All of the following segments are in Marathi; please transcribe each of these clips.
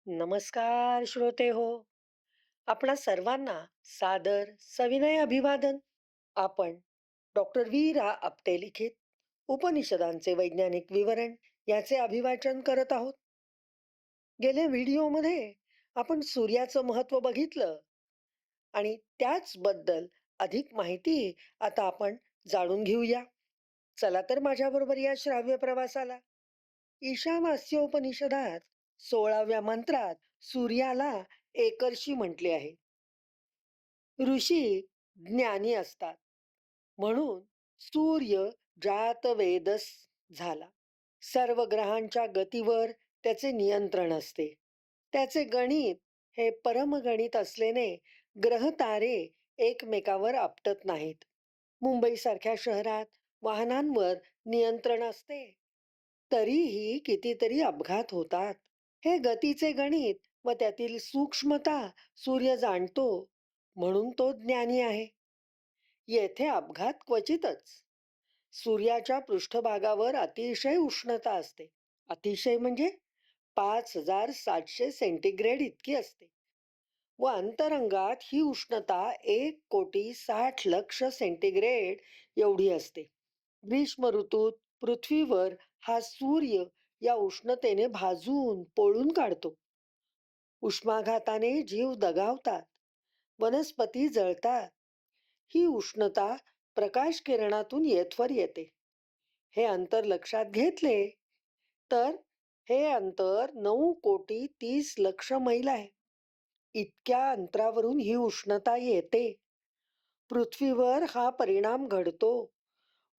नमस्कार श्रोते हो. आपणा सर्वांना सादर सविनय अभिवादन. आपण डॉक्टर वी रा आपटे लिखित उपनिषदांचे वैज्ञानिक विवरण याचे अभिवाचन करत आहोत. गेल्या व्हिडिओमध्ये आपण सूर्याचं महत्व बघितलं आणि त्याचबद्दल अधिक माहिती आता आपण जाणून घेऊया. चला तर माझ्याबरोबर या श्राव्य प्रवासाला. ईशावास्योपनिषदात 16व्या मंत्रात सूर्याला एकर्षी म्हटले आहे. ऋषी ज्ञानी असतात म्हणून सूर्य जातवेदस झाला. सर्व ग्रहांच्या गतीवर त्याचे नियंत्रण असते. त्याचे गणित हे परमगणित असल्याने ग्रह तारे एकमेकावर आपटत नाहीत. मुंबई सारख्या शहरात वाहनांवर नियंत्रण असते, तरीही कितीतरी अपघात होतात. हे गतीचे गणित व त्यातील सूक्ष्मता सूर्य जाणतो, म्हणून तो ज्ञानी आहे. येथे अपघात क्वचितच. सूर्याच्या पृष्ठभागावर अतिशय उष्णता असते. अतिशय म्हणजे 5700 सेंटीग्रेड इतकी असते व अंतरंगात ही उष्णता 1,60,00,000 सेंटीग्रेड एवढी असते. ग्रीष्म ऋतूत पृथ्वीवर हा सूर्य या उष्णतेने भाजून पोळून काढतो. उष्माघाताने जीव दगावतात, वनस्पती जळतात. ही उष्णता प्रकाश किरणातून येथवर येते. हे अंतर लक्षात घेतले तर हे अंतर 9,30,00,000 मैल आहे. इतक्या अंतरावरून ही उष्णता येते. पृथ्वीवर हा परिणाम घडतो.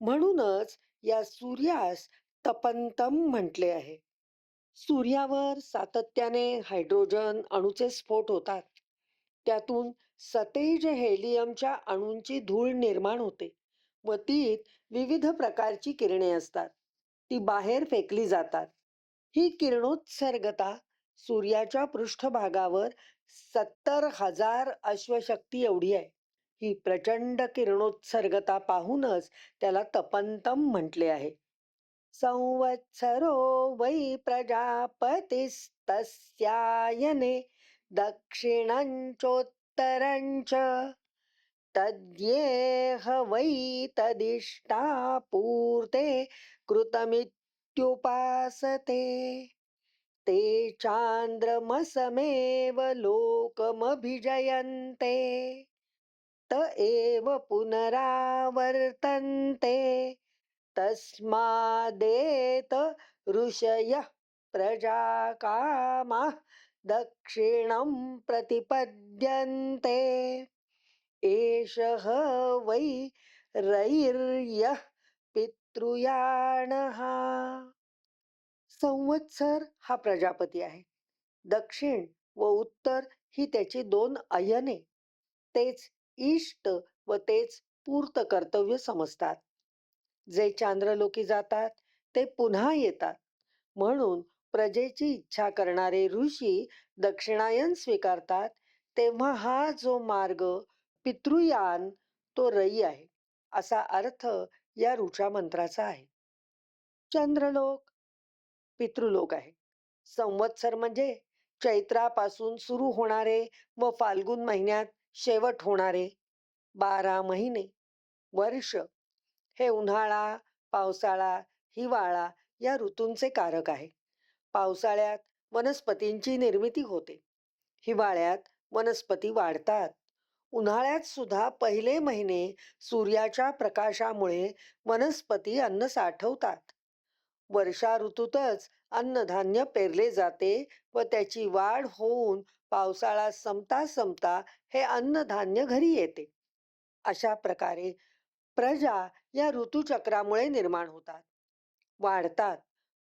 म्हणूनच या सूर्यास तपंतम म्हटले आहे. सूर्यावर सातत्याने हायड्रोजन अणूचे स्फोट होतात. त्यातून सतेज हेलियमच्या अणूंची धूळ निर्माण होते व तीत विविध प्रकारची किरणे असतात. ती बाहेर फेकली जातात. ही किरणोत्सर्गता सूर्याच्या पृष्ठभागावर 70,000 अश्वशक्ती एवढी आहे. ही प्रचंड किरणोत्सर्गता पाहूनच त्याला तपंतम म्हटले आहे. संवत्सरो वै प्रजापतिस्तस्यायने दक्षिणञ्चोत्तरञ्च तद्येह वै तदिष्टापूर्ते कृतमित्युपासते. ते चान्द्रमसमेव लोकमभिजयन्ते त एव पुनरावर्तन्ते. तस्मादेत ऋषयः प्रजा कामाः दक्षिणं प्रतिपद्यन्ते. एषः वै रैर्यः पितृयाणः. संवत्सर हा प्रजापती आहे. दक्षिण व उत्तर ही त्याची दोन अयने. तेच इष्ट व तेच पूर्त कर्तव्य समजतात. जे चांद्रलोकी जातात ते पुन्हा येतात. म्हणून प्रजेची इच्छा करणारे ऋषी दक्षिणायन स्वीकारतात. तेव्हा हा जो मार्ग पितृयान तो रई आहे, असा अर्थ या ऋचा मंत्राचा आहे. चंद्रलोक पितृलोक आहे. संवत्सर म्हणजे चैत्रापासून सुरू होणारे व फाल्गुन महिन्यात शेवट होणारे 12 महिने. वर्ष हे उन्हाळा, पावसाळा, हिवाळा या ऋतूंचे कारक आहे. पावसाळ्यात वनस्पतींची निर्मिती होते. हिवाळ्यात वनस्पती वाढतात. उन्हाळ्यात सुद्धा पहिले महिने सूर्याच्या प्रकाशामुळे वनस्पती अन्न साठवतात. वर्षा ऋतूतच अन्नधान्य पेरले जाते व त्याची वाढ होऊन पावसाळा संपता संपता हे अन्नधान्य घरी येते. अशा प्रकारे प्रजा या ऋतुचक्रामुळे निर्माण होतात, वाढतात.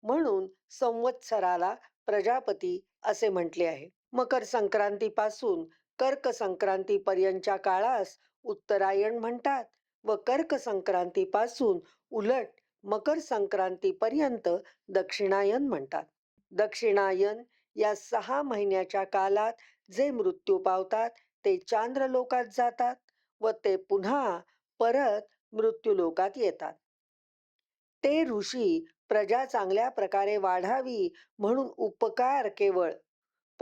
म्हणून संवत्सराला प्रजापती असे म्हटले आहे. मकर संक्रांतीपासून कर्क संक्रांतीपर्यंतच्या काळास उत्तरायण म्हणतात व कर्क संक्रांतीपासून उलट मकर संक्रांतीपर्यंत दक्षिणायन म्हणतात. दक्षिणायन या 6 महिन्याच्या कालात जे मृत्यू पावतात ते चांद्रलोकात जातात व ते पुन्हा परत मृत्यूलोकात येतात. ते ऋषी प्रजा चांगल्या प्रकारे वाढावी म्हणून उपकार केवळ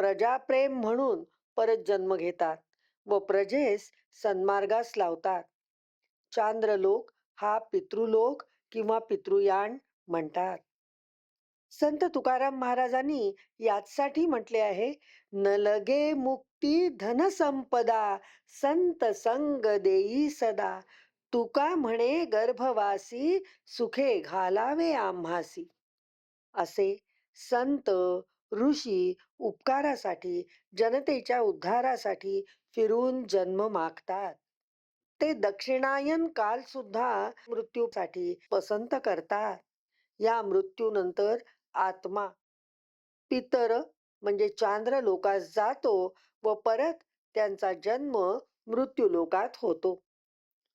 प्रजाप्रेम म्हणून परत जन्म घेतात व प्रजेस सन्मार्गास लावतात. चांद्रलोक हा पितृलोक किंवा पितृयान म्हणतात. संत तुकाराम महाराजांनी याचसाठी म्हटले आहे, न लगे मुक्ती धन संपदा, संत संग देई सदा. तुका म्हणे गर्भवासी, सुखे घालावे आम्हासी. असे संत ऋषी उपकारासाठी, जनतेच्या उद्धारासाठी फिरून जन्म मागतात. ते दक्षिणायन काल सुद्धा मृत्यूसाठी पसंत करतात. या मृत्यूनंतर आत्मा पितर म्हणजे चांद्र लोकात जातो व परत त्यांचा जन्म मृत्यू लोकात होतो.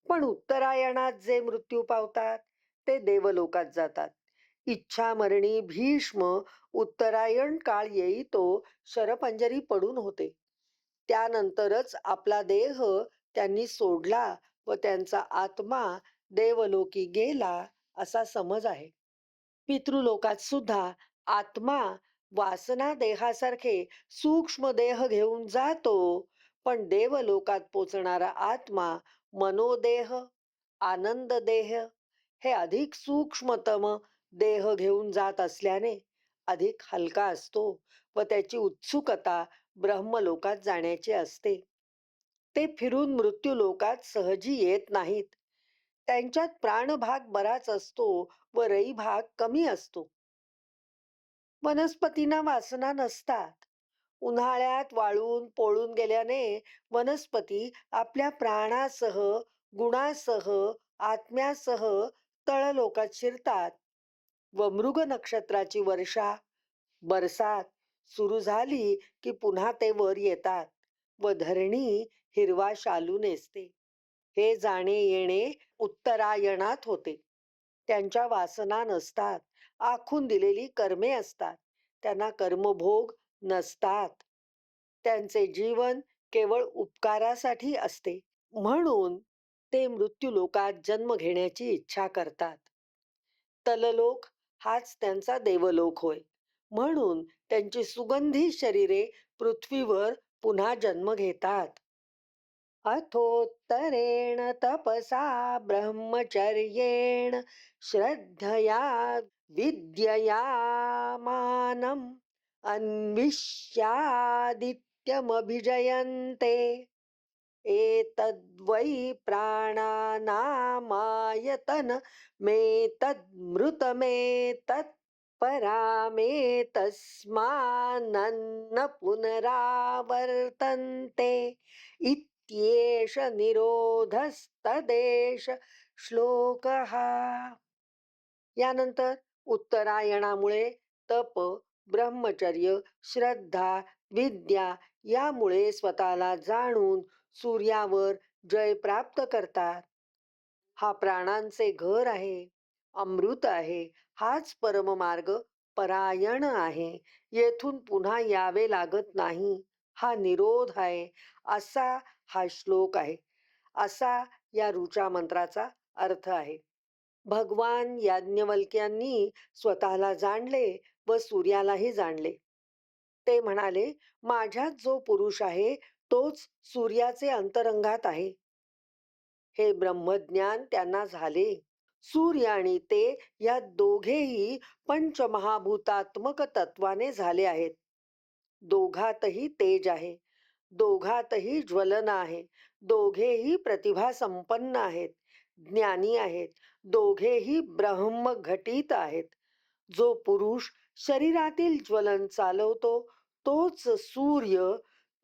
पण उत्तरायणात जे मृत्यू पावतात ते देवलोकात जातात. इच्छा मरणी भीष्म उत्तरायण काळ येई तो शरपंजरी पडून होते. त्यानंतरच आपला देह त्यांनी सोडला व त्यांचा आत्मा देवलोकी गेला असा समज आहे. पितृलोकात सुद्धा आत्मा वासना देहासारखे सूक्ष्म देह घेऊन जातो, पण देवलोकात पोचणारा आत्मा मनोदेह, आनंद देह हे अधिक सूक्ष्मतम देह घेऊन जात असल्याने अधिक हलका असतो व त्याची उत्सुकता ब्रह्मलोकात जाण्याची असते. ते फिरून मृत्यू लोकात सहजी येत नाहीत. त्यांच्यात प्राणभाग बराच असतो व रई भाग कमी असतो. वनस्पतींना वासना नसतात. उन्हाळ्यात वाळून पोळून गेल्याने वनस्पती आपल्या प्राणासह, गुणासह, आत्म्यासह तळलोकात शिरतात व मृग नक्षत्राची वर्षा बरसात सुरू झाली की पुन्हा ते वर येतात व धरणी हिरवा शालू नेसते. हे जाणे येणे उत्तरायणात होते. त्यांच्या वासना नसतात. आखून दिलेली कर्मे असतात. त्यांना कर्मभोग नसतात. त्यांचे जीवन केवळ उपकारासाठी असते. म्हणून ते मृत्यू लोकात जन्म घेण्याची इच्छा करतात. तललोक हाच त्यांचा देवलोक होय. म्हणून त्यांची सुगंधी शरीरे पृथ्वीवर पुन्हा जन्म घेतात. अथोत्तरेण तपसा ब्रह्मचर्येण श्रद्धया विद्यया मानम् अन्विष्यादित्यमभिजयन्ते. एतद्वै प्राणानामायतन मेतद्मृतमेतत् परामेतस्मान्न पुनरावर्तन्ते इत्येष निरोधस्तदेश श्लोकः. यानंतर उत्तरायणामुळे तप, ब्रह्मचर्य, श्रद्धा, विद्या यामुळे स्वतःला जाणून सूर्यावर जय प्राप्त करतात. हा प्राणांचे घर आहे, अमृत आहे. हाच परममार्ग परायण आहे. येथून पुन्हा यावे लागत नाही. हा निरोध आहे. असा हा श्लोक आहे. असा या ऋचा मंत्राचा अर्थ आहे. भगवान याज्ञवल्क्यांनी स्वतःला जाणले व सूर्यालाही जाणले. ते म्हणाले, माझ्यात जो पुरुष आहे तोच सूर्याचे अंतरंगात आहे. हे ब्रह्मज्ञान त्यांना झाले. सूर्य आणि ते या दोघेही पंचमहाभूतात्मक तत्वाने झाले आहेत. दोघातही तेज आहे. दोघातही ज्वलन आहे. दोघेही प्रतिभा संपन्न आहेत, ज्ञानी आहेत. दोघेही ब्रह्मघटित आहेत. जो पुरुष शरीरातील ज्वलन चालवतो तोच सूर्य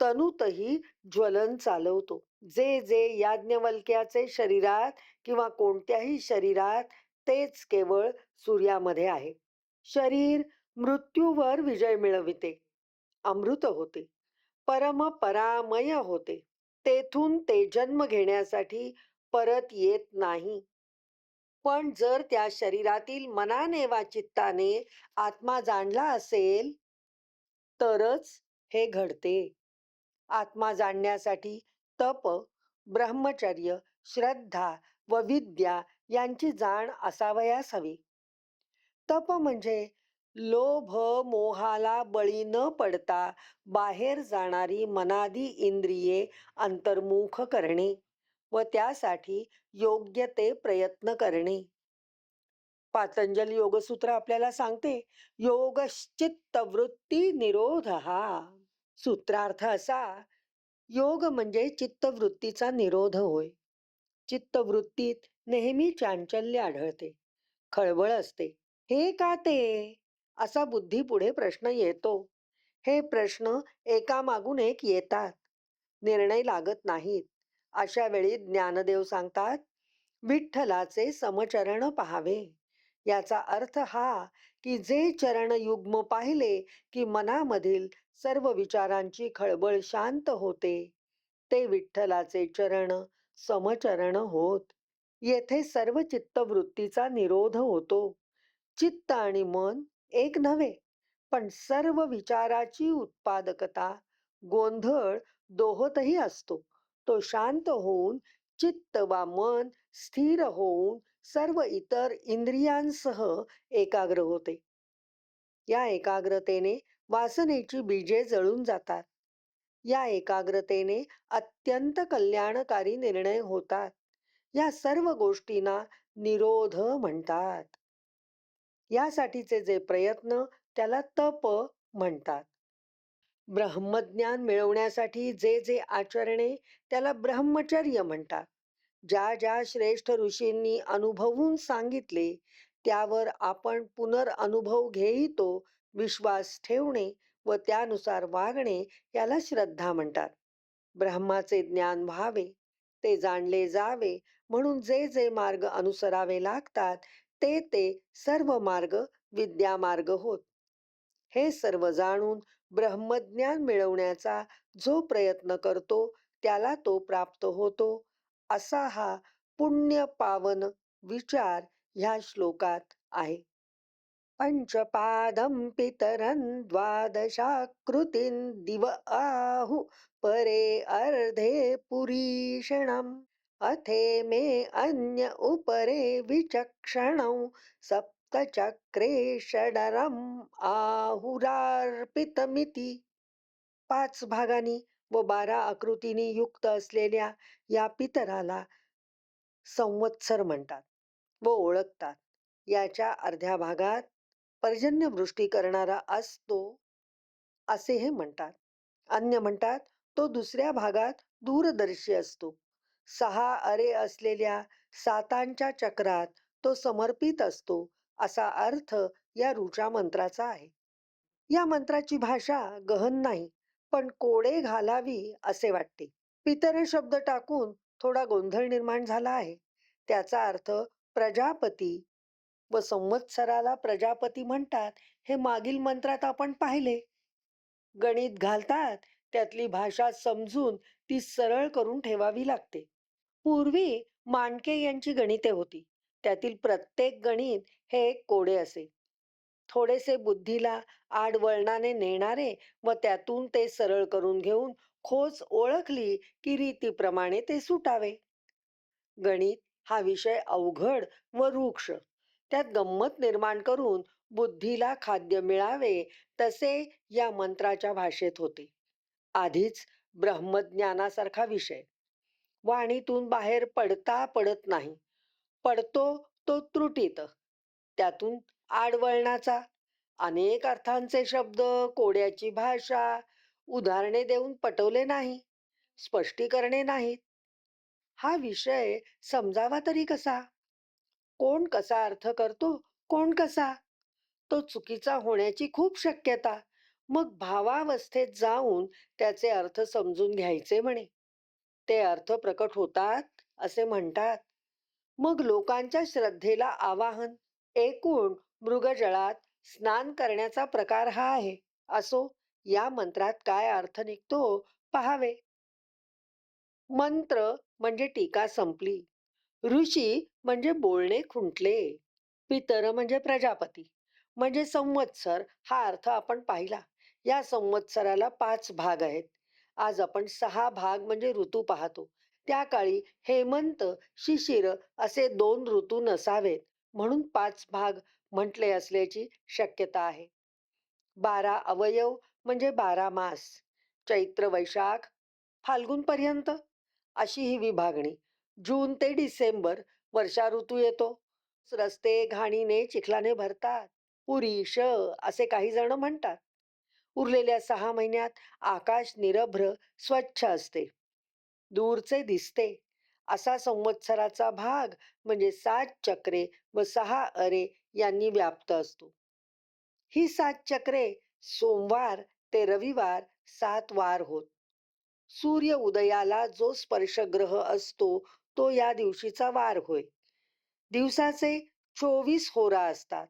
तनुतही ज्वलन चालवतो. जे जे याज्ञवल्क्याचे शरीरात किंवा कोणत्याही शरीरात तेच केवळ सूर्यामध्ये आहे. शरीर मृत्यूवर विजय मिळविते, अमृत होते, परम परामय होते. तेथून ते जन्म घेण्यासाठी परत येत नाही. पण जर त्या शरीरातील मनाने वा चित्ताने आत्मा जाणला असेल तरच हे घडते. आत्मा जाणण्यासाठी तप, ब्रह्मचर्य, श्रद्धा व विद्या यांची जाण असावयास हवी. तप म्हणजे लोभ मोहाला बळी न पडता बाहेर जाणारी मनादी इंद्रिये अंतर्मुख करणे व त्यासाठी योग्य ते प्रयत्न करणे. पातंजल योगसूत्र आपल्याला सांगते, योगश्चित्त वृत्ती निरोध हा. सूत्रार्थ असा, योग म्हणजे चित्तवृत्तीचा निरोध होय. चित्तवृत्तीत नेहमी चांचल्य आढळते, खळबळ असते. हे का ते? असा बुद्धी पुढे प्रश्न येतो. हे प्रश्न एकामागून एक येतात. निर्णय लागत नाहीत. अशा वेळी ज्ञानदेव सांगतात, विठ्ठलाचे समचरण पाहावे. याचा अर्थ हा, की जे चरण युग्म पाहिले की मनामधील सर्व विचारांची खळबळ शांत होते, ते विठ्ठलाचे चरण समचरण होत. येथे सर्व चित्तवृत्तीचा निरोध होतो. चित्त आणि मन एक नव्हे, पण सर्व विचाराची उत्पादकता, गोंधळ दोहोतही असतो. तो शांत होऊन चित्त वा मन स्थिर होऊन सर्व इतर इंद्रियांसह एकाग्र होते. या एकाग्रतेने वासनेची बीजे जळून जातात. या एकाग्रतेने अत्यंत कल्याणकारी निर्णय होतात. या सर्व गोष्टींना निरोध म्हणतात. यासाठीचे जे प्रयत्न त्याला तप म्हणतात. ब्रह्मज्ञान मिळवण्यासाठी जे जे आचरणे त्याला ब्रह्मचर्य म्हणतात. ज्या ज्या श्रेष्ठ ऋषींनी अनुभवून सांगितले त्यावर आपण पुनर्अनुभव घेईतो विश्वास ठेवणे व त्यानुसार वागणे याला श्रद्धा म्हणतात. ब्रह्माचे ज्ञान व्हावे, ते जाणले जावे म्हणून जे जे मार्ग अनुसरावे लागतात ते ते सर्व मार्ग विद्यामार्ग होत. हे सर्व जाणून ब्रह्मज्ञान मिळवण्याचा जो प्रयत्न करतो त्याला तो प्राप्त होतो. असा हा पुण्य पावन विचार ह्या श्लोकात आहे. पंचपादं पितरं द्वादशाकृतीं दिव आहु परे अर्धे पुरीषणम् अथे मे अन्य उपरे विचक्षणौ सप्तचक्रे षडरम् आहुरार्पितमिति. 5 भागांनी व 12 आकृतींनी युक्त असलेल्या या पितराला संवत्सर म्हणतात व ओळखतात. याच्या अर्ध्या भागात पर्जन्यवृष्टी करणारा असतो असे हे म्हणतात. अन्य म्हणतात तो दुसऱ्या भागात दूरदर्शी असतो. 6 अरे असलेल्या सातांच्या चक्रात तो समर्पित असतो असा अर्थ या ऋचा मंत्राचा आहे. या मंत्राची भाषा गहन नाही, पण कोडे घालावी असे वाटते. पितर शब्द टाकून थोडा गोंधळ निर्माण झाला आहे. त्याचा अर्थ प्रजापती व संवत्सराला प्रजापती म्हणतात हे मागील मंत्रात आपण पाहिले. गणित घालतात त्यातली भाषा समजून ती सरळ करून ठेवावी लागते. पूर्वी मांडके यांची गणिते होती. त्यातील प्रत्येक गणित हे एक कोडे असे. थोडेसे बुद्धीला आडवळणाने नेणारे व त्यातून ते सरळ करून घेऊन खोच ओळखली की रीतीप्रमाणे ते सुटावे. गणित हा विषय अवघड व रुक्ष. त्यात गंमत निर्माण करून बुद्धीला खाद्य मिळावे तसे या मंत्राच्या भाषेत होते. आधीच ब्रह्मज्ञानासारखा विषय वाणीतून बाहेर पडता पडत नाही. पडतो तो त्रुटीत. त्यातून आडवळणाचा अनेक अर्थांचे शब्द, कोड्याची भाषा, उदाहरणे देऊन पटवले नाही, स्पष्टीकरणे नाहीत. हा विषय समजावा तरी कसा? कोण कसा अर्थ करतो, कोण कसा? तो चुकीचा होण्याची खूप शक्यता. मग भावावस्थेत जाऊन त्याचे अर्थ समजून घ्यायचे म्हणे. ते अर्थ प्रकट होतात असे म्हणतात. मग लोकांच्या श्रद्धेला आवाहन. एकूण मृगजळात स्नान करण्याचा प्रकार हा आहे. असो, या मंत्रात काय अर्थ निघतो पहावे. मंत्र म्हणजे टीका संपली. ऋषी म्हणजे बोलणे खुंटले. पितर म्हणजे प्रजापती म्हणजे संवत्सर हा अर्थ आपण पाहिला. या संवत्सराला 5 भाग आहेत. आज आपण 6 भाग म्हणजे ऋतू पाहतो. त्या काळी हेमंत शिशिर असे 2 ऋतू नसावेत म्हणून 5 भाग म्हटले असल्याची शक्यता आहे. 12 अवयव म्हणजे 12 मास. चैत्र वैशाख फाल्गुन पर्यंत अशी ही विभागणी. जून ते डिसेंबर वर्षा ऋतू येतो. रस्ते घाणीने चिखलाने भरतात. पुरी श असे काही जण म्हणतात. उरलेल्या 6 महिन्यात आकाश निरभ्र स्वच्छ असते. दूरचे दिसते असा संवत्सराचा भाग म्हणजे 7 चक्रे व 6 अरे यांनी व्याप्त असतो. ही 7 चक्रे सोमवार ते रविवार 7 वार होत. सूर्य उदयाला जो स्पर्शग्रह असतो तो या दिवशीचा वार होय. दिवसाचे 24 होरा असतात.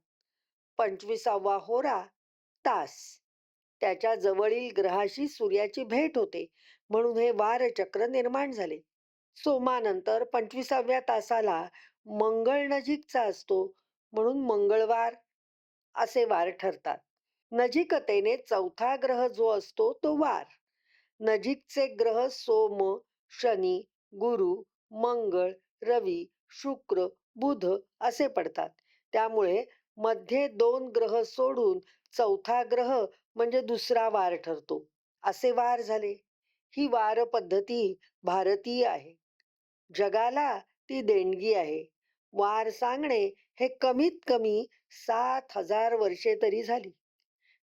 25वा होरा तास. त्याच्या जवळील ग्रहाशी सूर्याची भेट होते म्हणून हे वारचक्र निर्माण झाले. सोमानंतर 25व्या तासाला मंगळ नजीकचा असतो म्हणून मंगळवार असे वार ठरतात. नजीकतेने चौथा ग्रह जो असतो तो वार. नजीकचे ग्रह सोम, शनी, गुरु, मंगळ, रवी, शुक्र, बुध असे पडतात. त्यामुळे मध्ये 2 ग्रह सोडून चौथा ग्रह म्हणजे दुसरा वार ठरतो. असे वार झाले. ही वार पद्धती भारतीय आहे. जगाला ती देणगी आहे. वार सांगणे हे कमीत कमी 7,000 वर्षे तरी झाली.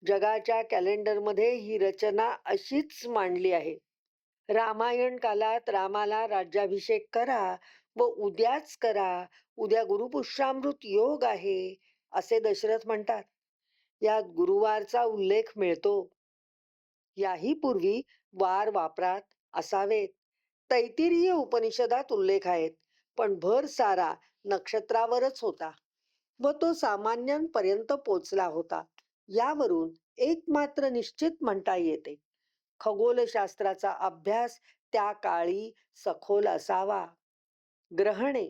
जगाच्या कॅलेंडरमध्ये ही रचना अशीच मांडली आहे. रामायण कालात रामाला राज्याभिषेक करा व उद्याच करा, उद्या गुरुपुष्यामृत योग आहे असे दशरथ म्हणतात. यात गुरुवारचा उल्लेख मिळतो. याही पूर्वी वार वापरात असावेत. तैतिरीय उपनिषदात उल्लेख आहेत, पण भर सारा नक्षत्रावरच होता व तो सामान्यांपर्यंत पोचला होता. यावरून एक मात्र निश्चित म्हणता येते, खगोलशास्त्राचा अभ्यास त्या काळी सखोल असावा. ग्रहणे,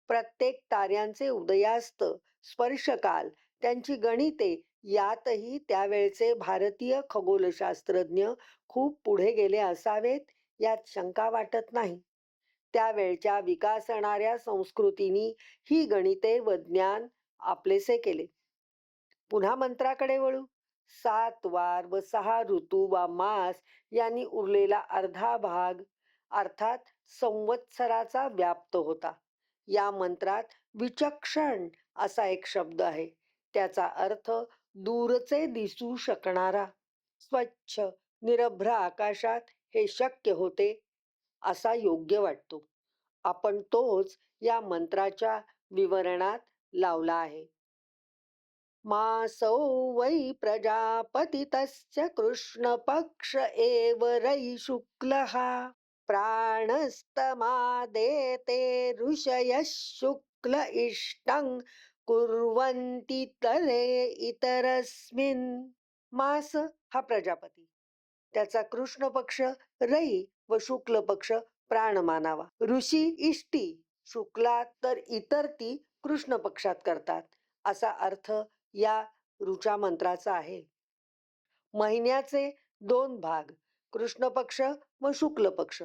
प्रत्येक ताऱ्यांचे उदयास्त, स्पर्शकाल, त्यांची गणिते यातही त्यावेळचे भारतीय खगोलशास्त्रज्ञ खूप पुढे गेले असावेत यात शंका वाटत नाही. त्यावेळच्या विकासणाऱ्या संस्कृतींनी ही गणिते व ज्ञान आपलेसे केले. पुन्हा मंत्राकडे वळू. 7 वार व 6 ऋतू वा मास यांनी उरलेला अर्धा भाग अर्थात संवत्सराचा व्याप्त होता. या मंत्रात विचक्षण असा एक शब्द आहे. त्याचा अर्थ दूरचे दिसू शकणारा. स्वच्छ निरभ्र आकाशात हे शक्य होते असा योग्य वाटतो. आपण तोच या मंत्राच्या विवरणात लावला आहे. मासौ वै प्रजापतितस्य कृष्णपक्ष एव रयि शुक्लः प्राणस्तमादेते ऋषयः शुक्ल इष्टं कुर्वन्ति तरे इतरस्मिन्. मास हा प्रजापती, त्याचा कृष्ण पक्ष रई व शुक्ल पक्ष प्राण मानावा. ऋषी इष्टी शुक्लात तर इतर ती कृष्ण पक्षात करतात असा अर्थ या ऋचा मंत्राचा आहे. महिन्याचे 2 भाग, कृष्ण पक्ष व शुक्ल पक्ष.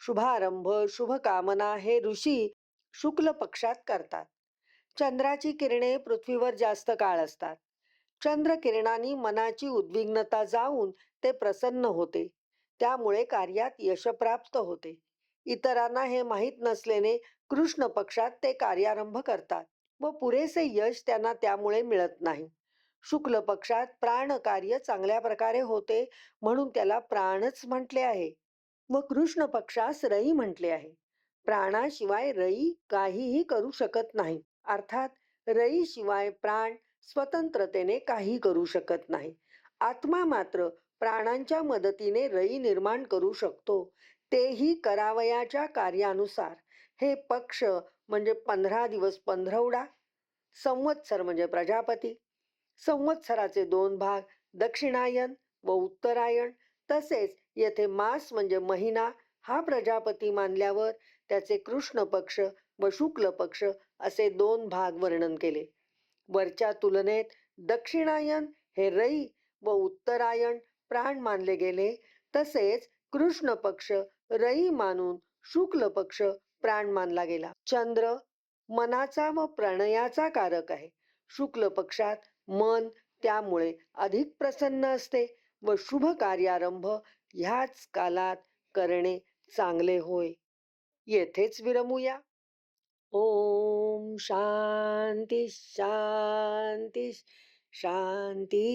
शुभारंभ शुभ कामना हे ऋषी शुक्ल पक्षात करतात. चंद्राची किरणे पृथ्वीवर जास्त काळ असतात. चंद्र किरणांनी मनाची उद्विग्नता जाऊन ते प्रसन्न होते. त्यामुळे कार्यात यश प्राप्त होते. इतरांना हे माहीत नसल्याने कृष्ण पक्षात ते कार्यारंभ करतात व पुरेसे यश त्यांना त्यामुळे मिळत नाही. शुक्ल पक्षात प्राण कार्य चांगल्या प्रकारे होते म्हणून त्याला प्राणच म्हटले आहे व कृष्ण पक्षास रई म्हटले आहे. प्राणाशिवाय रई काहीही करू शकत नाही. अर्थात रई शिवाय प्राण स्वतंत्रतेने काही करू शकत नाही. आत्मा मात्र प्राणांच्या मदतीने रई निर्माण करू शकतो, तेही करावयाच्या कार्यानुसार. हे पक्ष म्हणजे 15 दिवस पंधरवडा. संवत्सर म्हणजे प्रजापती. संवत्सराचे 2 भाग, दक्षिणायन व उत्तरायण. तसेच येथे मास म्हणजे महिना हा प्रजापती मानल्यावर त्याचे कृष्ण पक्ष व शुक्ल पक्ष असे 2 भाग वर्णन केले. वरच्या तुलनेत दक्षिणायन हे रई व उत्तरायण प्राण मानले गेले. तसेच कृष्ण पक्ष रई मानून शुक्ल पक्ष प्राण मानला गेला. चंद्र मनाचा व प्रणयाचा कारक आहे. शुक्ल पक्षात मन त्यामुळे अधिक प्रसन्न असते व शुभ कार्यारंभ ह्याच कालात करणे चांगले होय. येथेच विरमूया. ओम शांती शांती शांती.